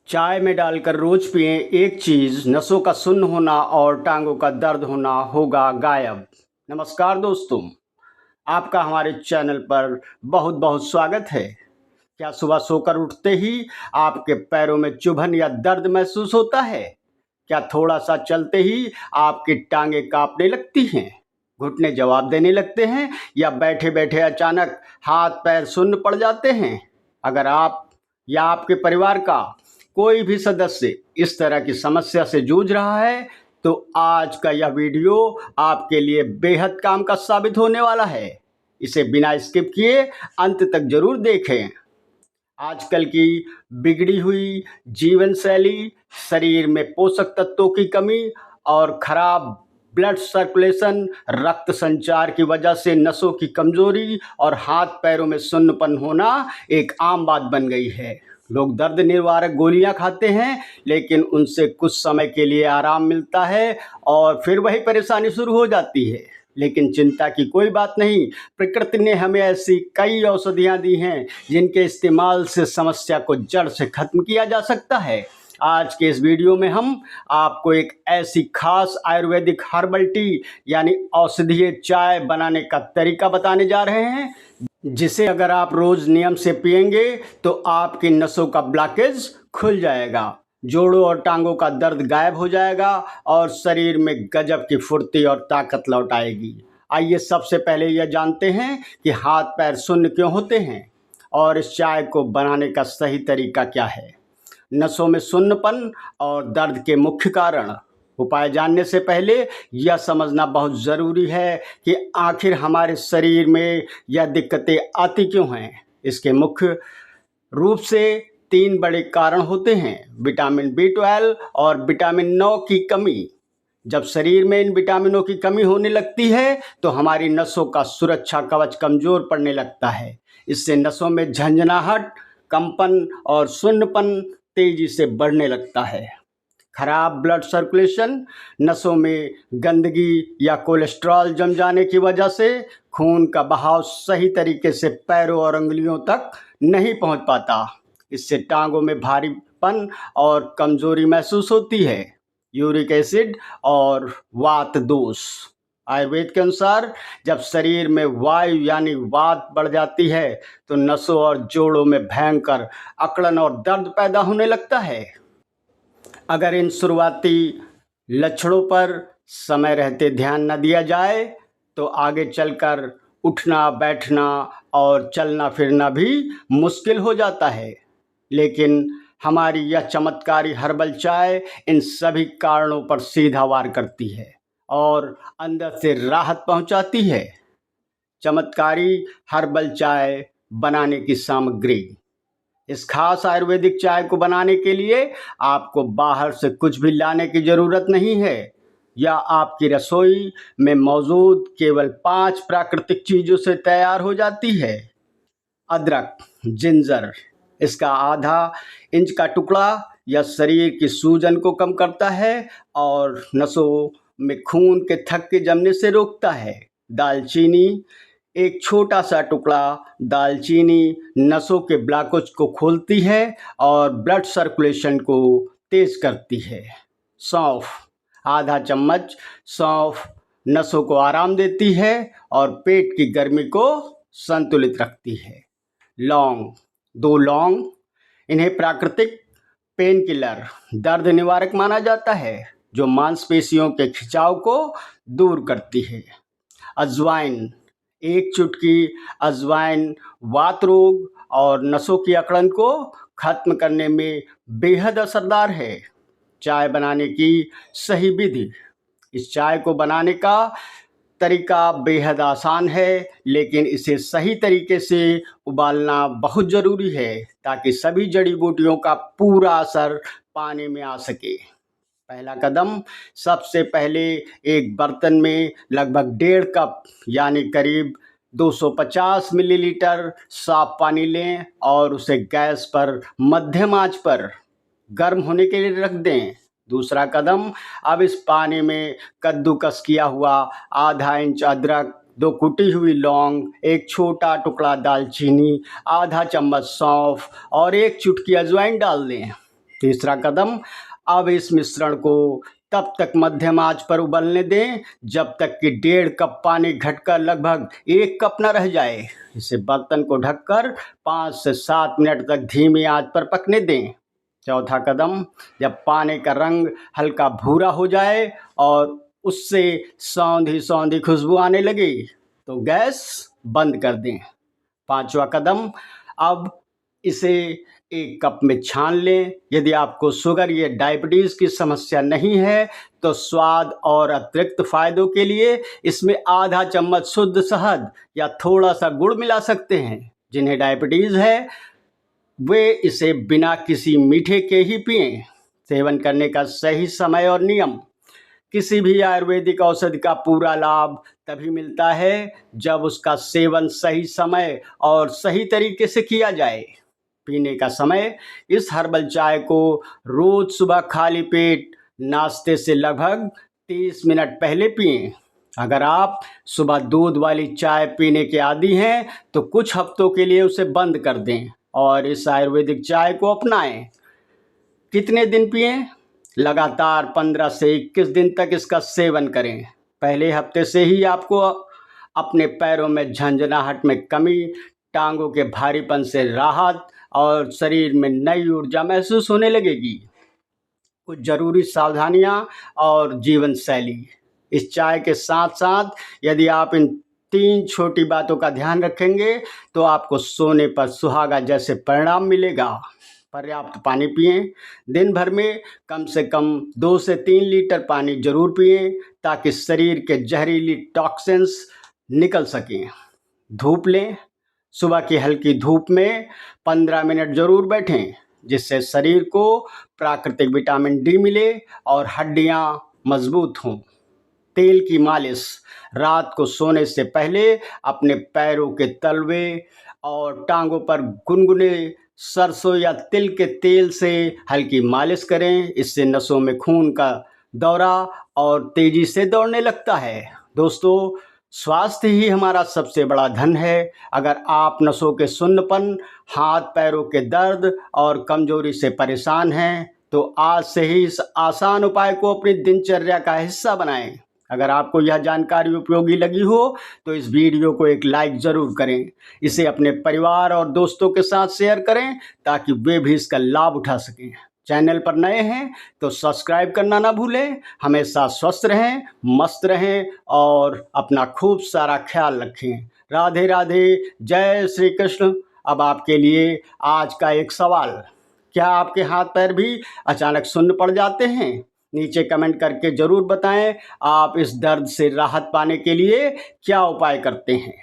चाय में डालकर रोज पिएं एक चीज, नसों का सुन्न होना और टांगों का दर्द होना होगा गायब। नमस्कार दोस्तों, आपका हमारे चैनल पर बहुत बहुत स्वागत है। क्या सुबह सोकर उठते ही आपके पैरों में चुभन या दर्द महसूस होता है? क्या थोड़ा सा चलते ही आपकी टांगें कांपने लगती हैं, घुटने जवाब देने लगते हैं या बैठे बैठे अचानक हाथ पैर सुन्न पड़ जाते हैं? अगर आप या आपके परिवार का कोई भी सदस्य इस तरह की समस्या से जूझ रहा है तो आज का यह वीडियो आपके लिए बेहद काम का साबित होने वाला है। इसे बिना स्किप किए अंत तक जरूर देखें। आजकल की बिगड़ी हुई जीवन शैली, शरीर में पोषक तत्वों की कमी और खराब ब्लड सर्कुलेशन, रक्त संचार की वजह से नसों की कमजोरी और हाथ पैरों में सुन्नपन होना एक आम बात बन गई है। लोग दर्द निवारक गोलियां खाते हैं, लेकिन उनसे कुछ समय के लिए आराम मिलता है और फिर वही परेशानी शुरू हो जाती है। लेकिन चिंता की कोई बात नहीं, प्रकृति ने हमें ऐसी कई औषधियां दी हैं जिनके इस्तेमाल से समस्या को जड़ से खत्म किया जा सकता है। आज के इस वीडियो में हम आपको एक ऐसी खास आयुर्वेदिक हर्बल टी यानी औषधीय चाय बनाने का तरीका बताने जा रहे हैं, जिसे अगर आप रोज नियम से पिएंगे तो आपकी नसों का ब्लॉकेज खुल जाएगा, जोड़ों और टांगों का दर्द गायब हो जाएगा और शरीर में गजब की फुर्ती और ताकत लौट आएगी। आइए सबसे पहले यह जानते हैं कि हाथ पैर सुन्न क्यों होते हैं और इस चाय को बनाने का सही तरीका क्या है। नसों में सुन्नपन और दर्द के मुख्य कारण। उपाय जानने से पहले यह समझना बहुत ज़रूरी है कि आखिर हमारे शरीर में यह दिक्कतें आती क्यों हैं। इसके मुख्य रूप से 3 बड़े कारण होते हैं: विटामिन B12 और विटामिन 9 की कमी। जब शरीर में इन विटामिनों की कमी होने लगती है तो हमारी नसों का सुरक्षा कवच कमज़ोर पड़ने लगता है। इससे नसों में झंझनाहट, कंपन और सुन्नपन तेजी से बढ़ने लगता है। खराब ब्लड सर्कुलेशन, नसों में गंदगी या कोलेस्ट्रॉल जम जाने की वजह से खून का बहाव सही तरीके से पैरों और अंगुलियों तक नहीं पहुंच पाता। इससे टांगों में भारीपन और कमजोरी महसूस होती है। यूरिक एसिड और वात दोष। आयुर्वेद के अनुसार जब शरीर में वायु यानी वात बढ़ जाती है तो नसों और जोड़ों में भयंकर अकड़न और दर्द पैदा होने लगता है। अगर इन शुरुआती लक्षणों पर समय रहते ध्यान न दिया जाए तो आगे चलकर उठना, बैठना और चलना फिरना भी मुश्किल हो जाता है। लेकिन हमारी यह चमत्कारी हर्बल चाय इन सभी कारणों पर सीधा वार करती है और अंदर से राहत पहुंचाती है। चमत्कारी हर्बल चाय बनाने की सामग्री। इस खास आयुर्वेदिक चाय को बनाने के लिए आपको बाहर से कुछ भी लाने की ज़रूरत नहीं है। यह आपकी रसोई में मौजूद केवल 5 प्राकृतिक चीज़ों से तैयार हो जाती है। अदरक, जिंजर, इसका आधा इंच का टुकड़ा यह शरीर की सूजन को कम करता है और नसों में खून के थक्के जमने से रोकता है। दालचीनी, एक छोटा सा टुकड़ा दालचीनी नसों के ब्लॉकेज को खोलती है और ब्लड सर्कुलेशन को तेज करती है। सौंफ, आधा चम्मच सौंफ नसों को आराम देती है और पेट की गर्मी को संतुलित रखती है। लौंग, 2 लौंग, इन्हें प्राकृतिक पेन किलर, दर्द निवारक माना जाता है, जो मांसपेशियों के खिंचाव को दूर करती है। अजवाइन, 1 चुटकी अजवाइन वात रोग और नसों की अकड़न को खत्म करने में बेहद असरदार है। चाय बनाने की सही विधि। इस चाय को बनाने का तरीका बेहद आसान है, लेकिन इसे सही तरीके से उबालना बहुत ज़रूरी है ताकि सभी जड़ी बूटियों का पूरा असर पानी में आ सके। पहला कदम, सबसे पहले एक बर्तन में लगभग 1.5 कप यानी करीब 250 मिलीलीटर साफ पानी लें और उसे गैस पर मध्यम आंच पर गर्म होने के लिए रख दें। दूसरा कदम, अब इस पानी में कद्दूकस किया हुआ आधा इंच अदरक, 2 कुटी हुई लौंग, 1 छोटा टुकड़ा दालचीनी, आधा चम्मच सौंफ और 1 चुटकी अजवाइन डाल दें। तीसरा कदम, अब इस मिश्रण को तब तक मध्यम आंच पर उबलने दें जब तक कि 1.5 कप पानी घटकर लगभग 1 कप न रह जाए। इसे बर्तन को ढककर 5 से 7 मिनट तक धीमी आंच पर पकने दें। चौथा कदम, जब पानी का रंग हल्का भूरा हो जाए और उससे सौंधी सौंधी खुशबू आने लगे तो गैस बंद कर दें। पांचवा कदम, अब इसे 1 कप में छान लें। यदि आपको शुगर या डायबिटीज़ की समस्या नहीं है तो स्वाद और अतिरिक्त फायदों के लिए इसमें आधा चम्मच शुद्ध शहद या थोड़ा सा गुड़ मिला सकते हैं। जिन्हें डायबिटीज़ है वे इसे बिना किसी मीठे के ही पिएं। सेवन करने का सही समय और नियम, किसी भी आयुर्वेदिक औषधि का पूरा लाभ तभी मिलता है जब उसका सेवन सही समय और सही तरीके से किया जाए। पीने का समय, इस हर्बल चाय को रोज सुबह खाली पेट नाश्ते से लगभग 30 मिनट पहले पिएं। अगर आप सुबह दूध वाली चाय पीने के आदी हैं तो कुछ हफ्तों के लिए उसे बंद कर दें और इस आयुर्वेदिक चाय को अपनाएं। कितने दिन पिएं? लगातार 15 से 21 दिन तक इसका सेवन करें। पहले हफ्ते से ही आपको अपने पैरों में झंझनाहट में कमी, टांगों के भारीपन से राहत और शरीर में नई ऊर्जा महसूस होने लगेगी। कुछ जरूरी सावधानियां और जीवन शैली, इस चाय के साथ साथ यदि आप इन 3 छोटी बातों का ध्यान रखेंगे तो आपको सोने पर सुहागा जैसे परिणाम मिलेगा। पर्याप्त पानी पिएं। दिन भर में कम से कम 2 से 3 लीटर पानी जरूर पिएं ताकि शरीर के जहरीली टॉक्सिन्स निकल सकें। धूप लें। सुबह की हल्की धूप में 15 मिनट जरूर बैठें जिससे शरीर को प्राकृतिक विटामिन डी मिले और हड्डियां मजबूत हों। तेल की मालिश, रात को सोने से पहले अपने पैरों के तलवे और टांगों पर गुनगुने सरसों या तिल के तेल से हल्की मालिश करें। इससे नसों में खून का दौरा और तेजी से दौड़ने लगता है। दोस्तों, स्वास्थ्य ही हमारा सबसे बड़ा धन है। अगर आप नसों के सुन्नपन, हाथ पैरों के दर्द और कमजोरी से परेशान हैं तो आज से ही इस आसान उपाय को अपनी दिनचर्या का हिस्सा बनाएं। अगर आपको यह जानकारी उपयोगी लगी हो तो इस वीडियो को एक लाइक ज़रूर करें। इसे अपने परिवार और दोस्तों के साथ शेयर करें ताकि वे भी इसका लाभ उठा सकें। चैनल पर नए हैं तो सब्सक्राइब करना ना भूलें। हमेशा स्वस्थ रहें, मस्त रहें और अपना खूब सारा ख्याल रखें। राधे राधे, जय श्री कृष्ण। अब आपके लिए आज का एक सवाल, क्या आपके हाथ पैर भी अचानक सुन्न पड़ जाते हैं? नीचे कमेंट करके ज़रूर बताएं आप इस दर्द से राहत पाने के लिए क्या उपाय करते हैं।